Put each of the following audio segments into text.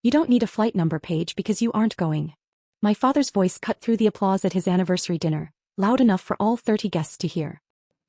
You don't need a flight number, Paige, because you aren't going. My father's voice cut through the applause at his anniversary dinner, loud enough for all 30 guests to hear.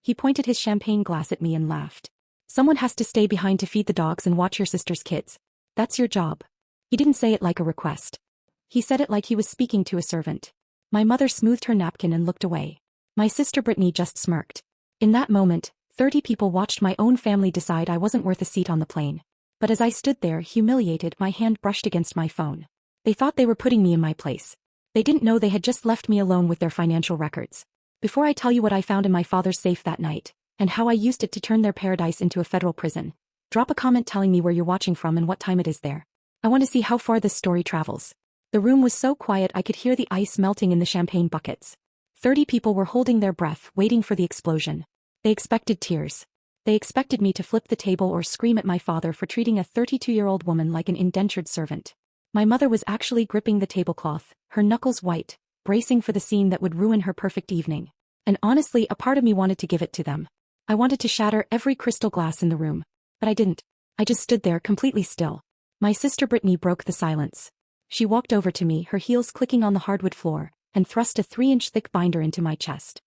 He pointed his champagne glass at me and laughed. Someone has to stay behind to feed the dogs and watch your sister's kids. That's your job. He didn't say it like a request. He said it like he was speaking to a servant. My mother smoothed her napkin and looked away. My sister Brittany just smirked. In that moment, 30 people watched my own family decide I wasn't worth a seat on the plane. But as I stood there humiliated, my hand brushed against my phone. They thought they were putting me in my place. They didn't know they had just left me alone with their financial records. Before I tell you what I found in my father's safe that night, and how I used it to turn their paradise into a federal prison, drop a comment telling me where you're watching from and what time it is there. I want to see how far this story travels. The room was so quiet I could hear the ice melting in the champagne buckets. 30 people were holding their breath, waiting for the explosion. They expected tears. They expected me to flip the table or scream at my father for treating a 32-year-old woman like an indentured servant. My mother was actually gripping the tablecloth, her knuckles white, bracing for the scene that would ruin her perfect evening. And honestly, a part of me wanted to give it to them. I wanted to shatter every crystal glass in the room. But I didn't. I just stood there completely still. My sister Brittany broke the silence. She walked over to me, her heels clicking on the hardwood floor, and thrust a 3-inch thick binder into my chest.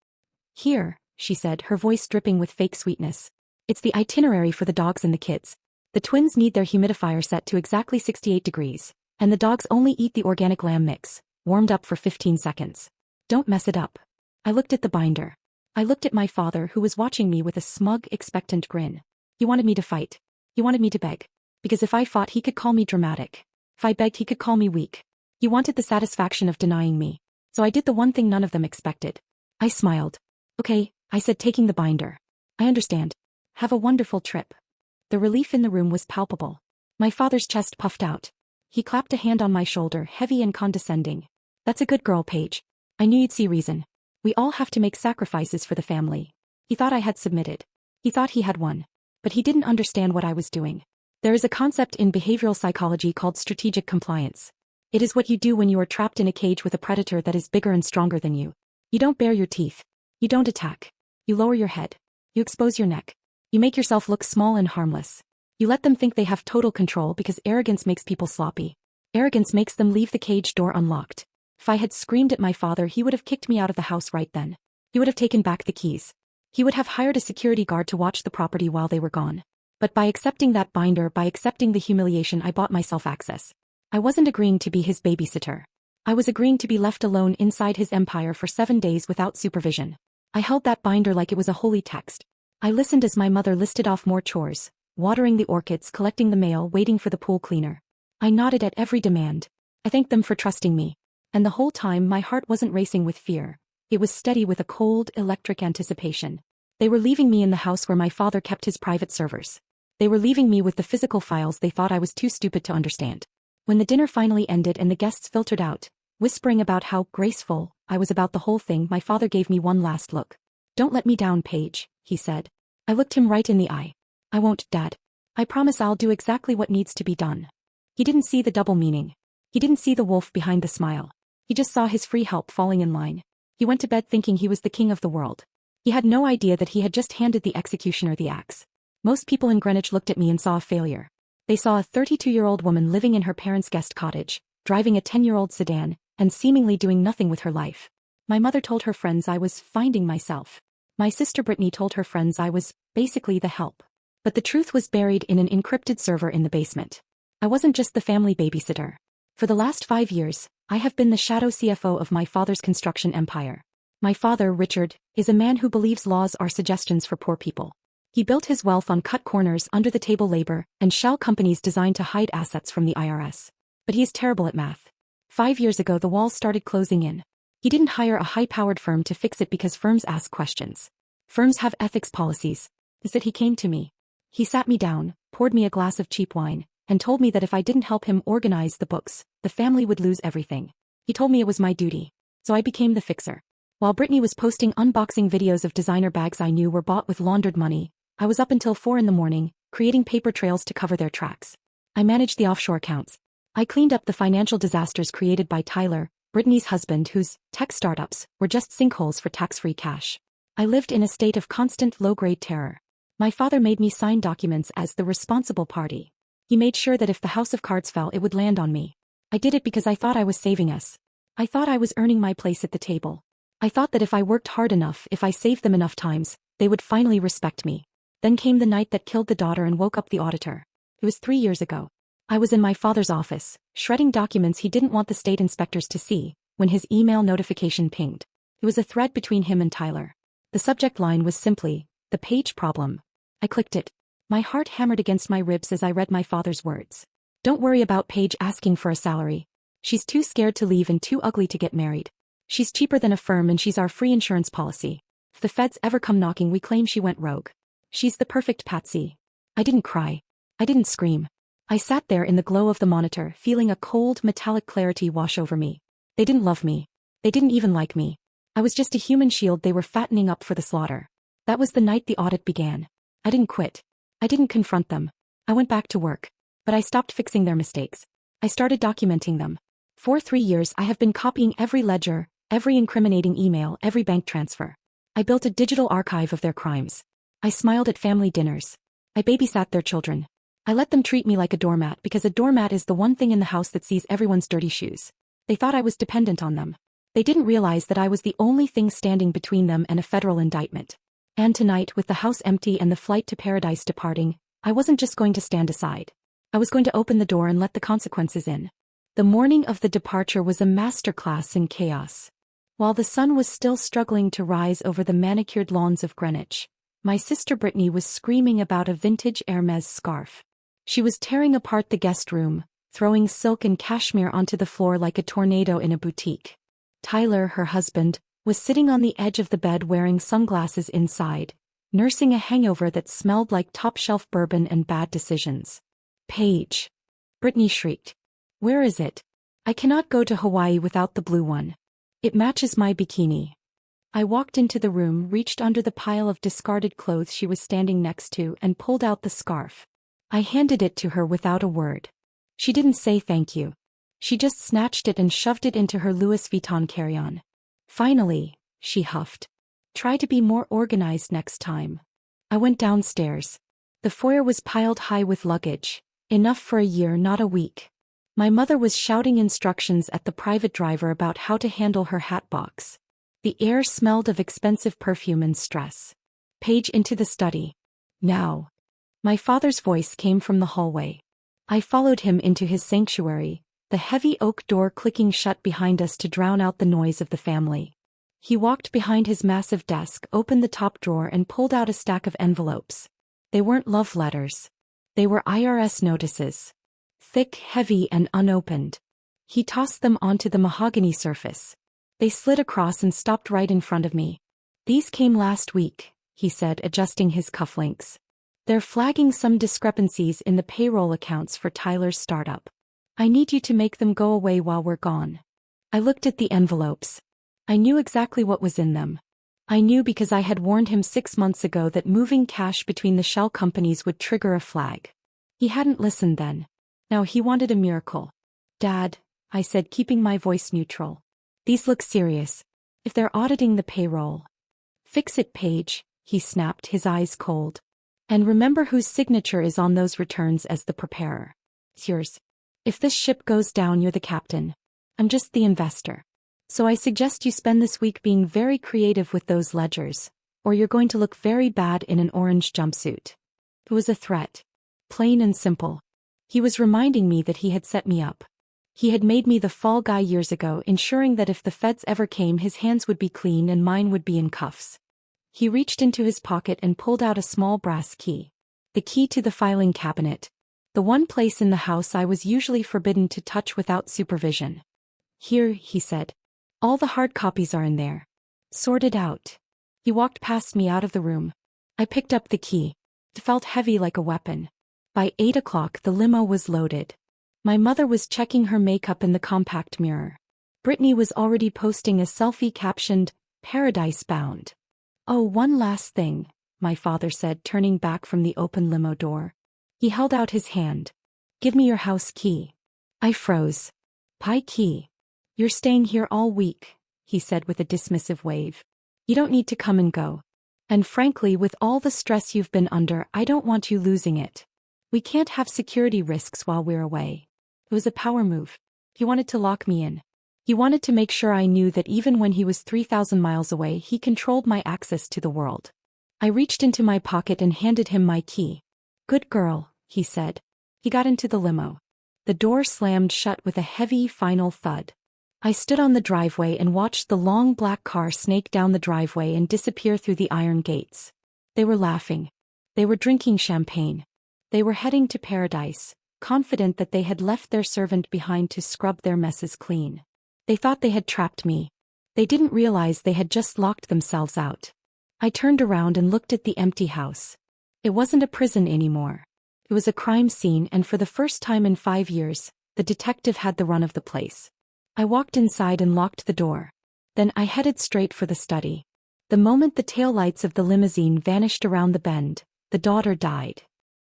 Here, she said, her voice dripping with fake sweetness. It's the itinerary for the dogs and the kids. The twins need their humidifier set to exactly 68 degrees, and the dogs only eat the organic lamb mix, warmed up for 15 seconds. Don't mess it up. I looked at the binder. I looked at my father, who was watching me with a smug, expectant grin. He wanted me to fight. He wanted me to beg. Because if I fought, he could call me dramatic. If I begged, he could call me weak. He wanted the satisfaction of denying me. So I did the one thing none of them expected. I smiled. Okay, I said, taking the binder. I understand. Have a wonderful trip. The relief in the room was palpable. My father's chest puffed out. He clapped a hand on my shoulder, heavy and condescending. That's a good girl, Paige. I knew you'd see reason. We all have to make sacrifices for the family. He thought I had submitted. He thought he had won. But he didn't understand what I was doing. There is a concept in behavioral psychology called strategic compliance. It is what you do when you are trapped in a cage with a predator that is bigger and stronger than you. You don't bare your teeth. You don't attack. You lower your head. You expose your neck. You make yourself look small and harmless. You let them think they have total control because arrogance makes people sloppy. Arrogance makes them leave the cage door unlocked. If I had screamed at my father, he would have kicked me out of the house right then. He would have taken back the keys. He would have hired a security guard to watch the property while they were gone. But by accepting that binder, by accepting the humiliation, I bought myself access. I wasn't agreeing to be his babysitter. I was agreeing to be left alone inside his empire for 7 days without supervision. I held that binder like it was a holy text. I listened as my mother listed off more chores, watering the orchids, collecting the mail, waiting for the pool cleaner. I nodded at every demand. I thanked them for trusting me. And the whole time my heart wasn't racing with fear. It was steady with a cold, electric anticipation. They were leaving me in the house where my father kept his private servers. They were leaving me with the physical files they thought I was too stupid to understand. When the dinner finally ended and the guests filtered out, whispering about how graceful I was about the whole thing, my father gave me one last look. Don't let me down, Paige, he said. I looked him right in the eye. I won't, Dad. I promise I'll do exactly what needs to be done. He didn't see the double meaning. He didn't see the wolf behind the smile. He just saw his free help falling in line. He went to bed thinking he was the king of the world. He had no idea that he had just handed the executioner the axe. Most people in Greenwich looked at me and saw a failure. They saw a 32-year-old woman living in her parents' guest cottage, driving a 10-year-old sedan, and seemingly doing nothing with her life. My mother told her friends I was finding myself. My sister Brittany told her friends I was basically the help. But the truth was buried in an encrypted server in the basement. I wasn't just the family babysitter. For the last 5 years, I have been the shadow CFO of my father's construction empire. My father, Richard, is a man who believes laws are suggestions for poor people. He built his wealth on cut corners, under-the-table labor, and shell companies designed to hide assets from the IRS. But he is terrible at math. 5 years ago the walls started closing in. He didn't hire a high-powered firm to fix it because firms ask questions. Firms have ethics policies. Instead he came to me. He sat me down, poured me a glass of cheap wine, and told me that if I didn't help him organize the books, the family would lose everything. He told me it was my duty. So I became the fixer. While Brittany was posting unboxing videos of designer bags I knew were bought with laundered money, I was up until 4 in the morning, creating paper trails to cover their tracks. I managed the offshore accounts. I cleaned up the financial disasters created by Tyler, Brittany's husband, whose tech startups were just sinkholes for tax-free cash. I lived in a state of constant low-grade terror. My father made me sign documents as the responsible party. He made sure that if the house of cards fell, it would land on me. I did it because I thought I was saving us. I thought I was earning my place at the table. I thought that if I worked hard enough, if I saved them enough times, they would finally respect me. Then came the night that killed the daughter and woke up the auditor. It was 3 years ago. I was in my father's office, shredding documents he didn't want the state inspectors to see, when his email notification pinged. It was a thread between him and Tyler. The subject line was simply, "The Page Problem." I clicked it. My heart hammered against my ribs as I read my father's words. "Don't worry about Paige asking for a salary. She's too scared to leave and too ugly to get married. She's cheaper than a firm and she's our free insurance policy. If the feds ever come knocking, we claim she went rogue. She's the perfect patsy." I didn't cry. I didn't scream. I sat there in the glow of the monitor, feeling a cold, metallic clarity wash over me. They didn't love me. They didn't even like me. I was just a human shield they were fattening up for the slaughter. That was the night the audit began. I didn't quit. I didn't confront them. I went back to work. But I stopped fixing their mistakes. I started documenting them. For 3 years I have been copying every ledger, every incriminating email, every bank transfer. I built a digital archive of their crimes. I smiled at family dinners. I babysat their children. I let them treat me like a doormat because a doormat is the one thing in the house that sees everyone's dirty shoes. They thought I was dependent on them. They didn't realize that I was the only thing standing between them and a federal indictment. And tonight, with the house empty and the flight to paradise departing, I wasn't just going to stand aside. I was going to open the door and let the consequences in. The morning of the departure was a masterclass in chaos. While the sun was still struggling to rise over the manicured lawns of Greenwich, my sister Brittany was screaming about a vintage Hermes scarf. She was tearing apart the guest room, throwing silk and cashmere onto the floor like a tornado in a boutique. Tyler, her husband, was sitting on the edge of the bed wearing sunglasses inside, nursing a hangover that smelled like top-shelf bourbon and bad decisions. "Paige!" Brittany shrieked. "Where is it? I cannot go to Hawaii without the blue one. It matches my bikini." I walked into the room, reached under the pile of discarded clothes she was standing next to, and pulled out the scarf. I handed it to her without a word. She didn't say thank you. She just snatched it and shoved it into her Louis Vuitton carry-on. "Finally," she huffed. "Try to be more organized next time." I went downstairs. The foyer was piled high with luggage. Enough for a year, not a week. My mother was shouting instructions at the private driver about how to handle her hat box. The air smelled of expensive perfume and stress. "Paige, into the study. Now." My father's voice came from the hallway. I followed him into his sanctuary, the heavy oak door clicking shut behind us to drown out the noise of the family. He walked behind his massive desk, opened the top drawer and pulled out a stack of envelopes. They weren't love letters. They were IRS notices. Thick, heavy, and unopened. He tossed them onto the mahogany surface. They slid across and stopped right in front of me. "These came last week," he said, adjusting his cufflinks. "They're flagging some discrepancies in the payroll accounts for Tyler's startup. I need you to make them go away while we're gone." I looked at the envelopes. I knew exactly what was in them. I knew because I had warned him 6 months ago that moving cash between the shell companies would trigger a flag. He hadn't listened then. Now he wanted a miracle. "Dad," I said, keeping my voice neutral. "These look serious. If they're auditing the payroll." "Fix it, Paige," he snapped, his eyes cold. "And remember whose signature is on those returns as the preparer. It's yours. If this ship goes down, you're the captain. I'm just the investor. So I suggest you spend this week being very creative with those ledgers, or you're going to look very bad in an orange jumpsuit." It was a threat. Plain and simple. He was reminding me that he had set me up. He had made me the fall guy years ago, ensuring that if the feds ever came, his hands would be clean and mine would be in cuffs. He reached into his pocket and pulled out a small brass key. The key to the filing cabinet. The one place in the house I was usually forbidden to touch without supervision. "Here," he said. "All the hard copies are in there. Sort it out." He walked past me out of the room. I picked up the key. It felt heavy like a weapon. By 8 o'clock the limo was loaded. My mother was checking her makeup in the compact mirror. Brittany was already posting a selfie captioned, "Paradise Bound." "Oh, one last thing," my father said, turning back from the open limo door. He held out his hand. "Give me your house key." I froze. "Pie key. You're staying here all week," he said with a dismissive wave. "You don't need to come and go. And frankly, with all the stress you've been under, I don't want you losing it." We can't have security risks while we're away. It was a power move. He wanted to lock me in. He wanted to make sure I knew that even when he was 3,000 miles away, he controlled my access to the world. I reached into my pocket and handed him my key. "Good girl," he said. He got into the limo. The door slammed shut with a heavy, final thud. I stood on the driveway and watched the long black car snake down the driveway and disappear through the iron gates. They were laughing. They were drinking champagne. They were heading to paradise, confident that they had left their servant behind to scrub their messes clean. They thought they had trapped me. They didn't realize they had just locked themselves out. I turned around and looked at the empty house. It wasn't a prison anymore. It was a crime scene, and for the first time in 5 years, the detective had the run of the place. I walked inside and locked the door. Then I headed straight for the study. The moment the taillights of the limousine vanished around the bend, the daughter died.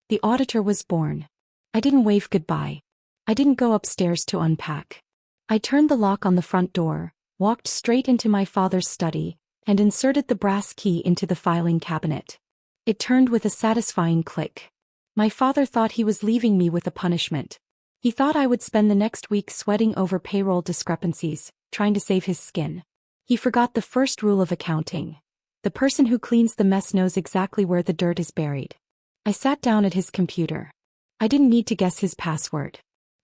The auditor was born. I didn't wave goodbye. I didn't go upstairs to unpack. I turned the lock on the front door, walked straight into my father's study, and inserted the brass key into the filing cabinet. It turned with a satisfying click. My father thought he was leaving me with a punishment. He thought I would spend the next week sweating over payroll discrepancies, trying to save his skin. He forgot the first rule of accounting. The person who cleans the mess knows exactly where the dirt is buried. I sat down at his computer. I didn't need to guess his password.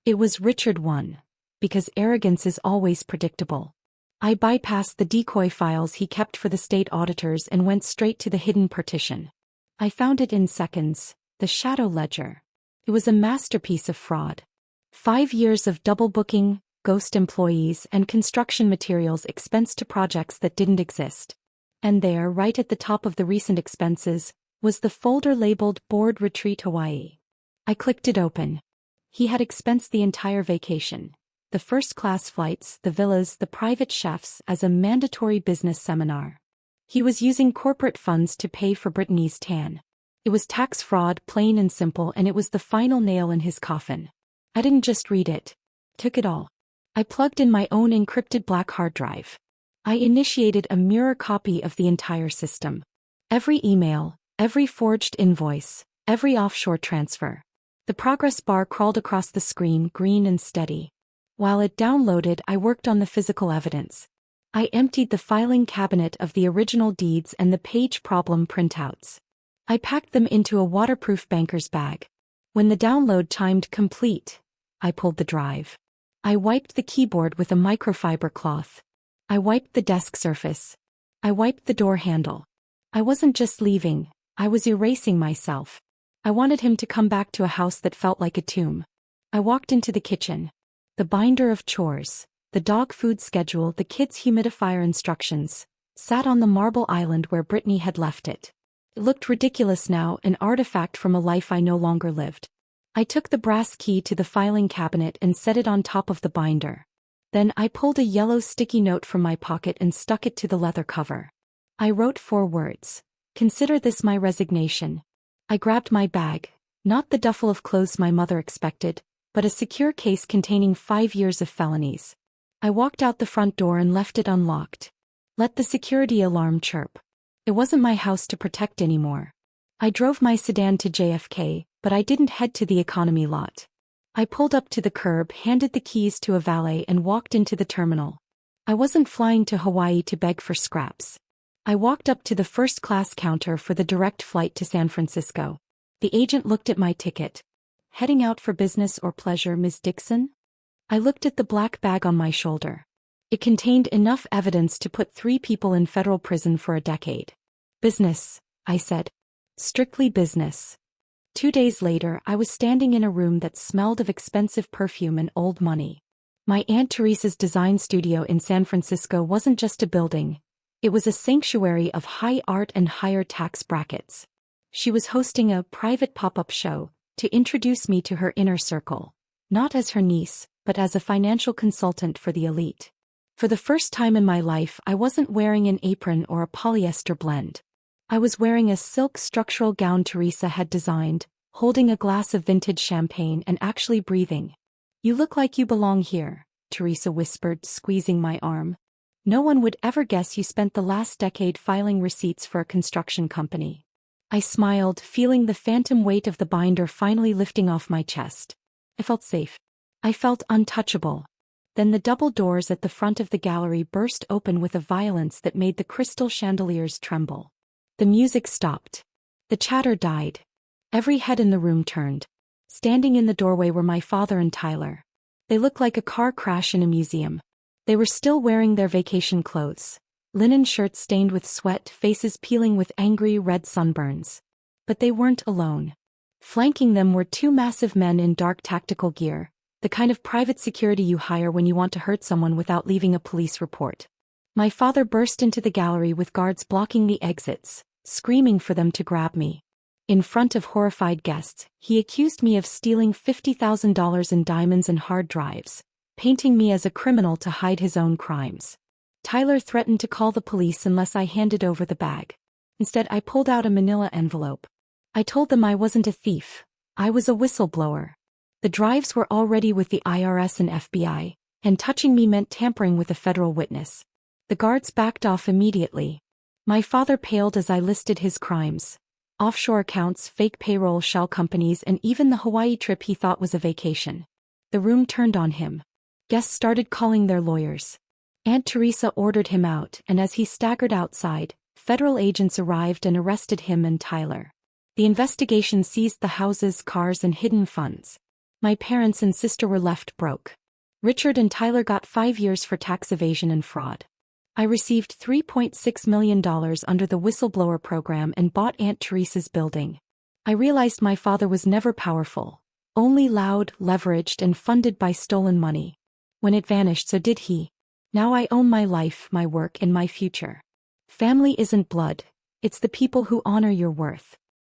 It was Richard 1. Because arrogance is always predictable. I bypassed the decoy files he kept for the state auditors and went straight to the hidden partition. I found it in seconds, the shadow ledger. It was a masterpiece of fraud. 5 years of double booking, ghost employees, and construction materials expensed to projects that didn't exist. And there, right at the top of the recent expenses, was the folder labeled Board Retreat Hawaii. I clicked it open. He had expensed the entire vacation. The first-class flights, the villas, the private chefs as a mandatory business seminar. He was using corporate funds to pay for Brittany's tan. It was tax fraud, plain and simple, and it was the final nail in his coffin. I didn't just read it. Took it all. I plugged in my own encrypted black hard drive. I initiated a mirror copy of the entire system. Every email, every forged invoice, every offshore transfer. The progress bar crawled across the screen, green and steady. While it downloaded, I worked on the physical evidence. I emptied the filing cabinet of the original deeds and the page problem printouts. I packed them into a waterproof banker's bag. When the download chimed complete, I pulled the drive. I wiped the keyboard with a microfiber cloth. I wiped the desk surface. I wiped the door handle. I wasn't just leaving, I was erasing myself. I wanted him to come back to a house that felt like a tomb. I walked into the kitchen. The binder of chores, the dog food schedule, the kids' humidifier instructions, sat on the marble island where Brittany had left it. It looked ridiculous now, an artifact from a life I no longer lived. I took the brass key to the filing cabinet and set it on top of the binder. Then I pulled a yellow sticky note from my pocket and stuck it to the leather cover. I wrote 4 words. Consider this my resignation. I grabbed my bag, not the duffel of clothes my mother expected, but a secure case containing 5 years of felonies. I walked out the front door and left it unlocked. Let the security alarm chirp. It wasn't my house to protect anymore. I drove my sedan to JFK, but I didn't head to the economy lot. I pulled up to the curb, handed the keys to a valet, and walked into the terminal. I wasn't flying to Hawaii to beg for scraps. I walked up to the first-class counter for the direct flight to San Francisco. The agent looked at my ticket. Heading out for business or pleasure, Ms. Dixon? I looked at the black bag on my shoulder. It contained enough evidence to put 3 people in federal prison for a decade. Business, I said. Strictly business. 2 days later, I was standing in a room that smelled of expensive perfume and old money. My Aunt Teresa's design studio in San Francisco wasn't just a building. It was a sanctuary of high art and higher tax brackets. She was hosting a private pop-up show to introduce me to her inner circle, not as her niece, but as a financial consultant for the elite. For the first time in my life, I wasn't wearing an apron or a polyester blend. I was wearing a silk structural gown Teresa had designed, holding a glass of vintage champagne and actually breathing. "You look like you belong here," Teresa whispered, squeezing my arm. "No one would ever guess you spent the last decade filing receipts for a construction company." I smiled, feeling the phantom weight of the binder finally lifting off my chest. I felt safe. I felt untouchable. Then the double doors at the front of the gallery burst open with a violence that made the crystal chandeliers tremble. The music stopped. The chatter died. Every head in the room turned. Standing in the doorway were my father and Tyler. They looked like a car crash in a museum. They were still wearing their vacation clothes. Linen shirts stained with sweat, faces peeling with angry red sunburns. But they weren't alone. Flanking them were two massive men in dark tactical gear, the kind of private security you hire when you want to hurt someone without leaving a police report. My father burst into the gallery with guards blocking the exits, screaming for them to grab me. In front of horrified guests, he accused me of stealing $50,000 in diamonds and hard drives, painting me as a criminal to hide his own crimes. Tyler threatened to call the police unless I handed over the bag. Instead, I pulled out a manila envelope. I told them I wasn't a thief. I was a whistleblower. The drives were already with the IRS and FBI, and touching me meant tampering with a federal witness. The guards backed off immediately. My father paled as I listed his crimes: offshore accounts, fake payroll shell companies, and even the Hawaii trip he thought was a vacation. The room turned on him. Guests started calling their lawyers. Aunt Teresa ordered him out, and as he staggered outside, federal agents arrived and arrested him and Tyler. The investigation seized the houses, cars, and hidden funds. My parents and sister were left broke. Richard and Tyler got 5 years for tax evasion and fraud. I received $3.6 million under the whistleblower program and bought Aunt Teresa's building. I realized my father was never powerful, only loud, leveraged, and funded by stolen money. When it vanished, so did he. Now I own my life, my work, and my future. Family isn't blood. It's the people who honor your worth.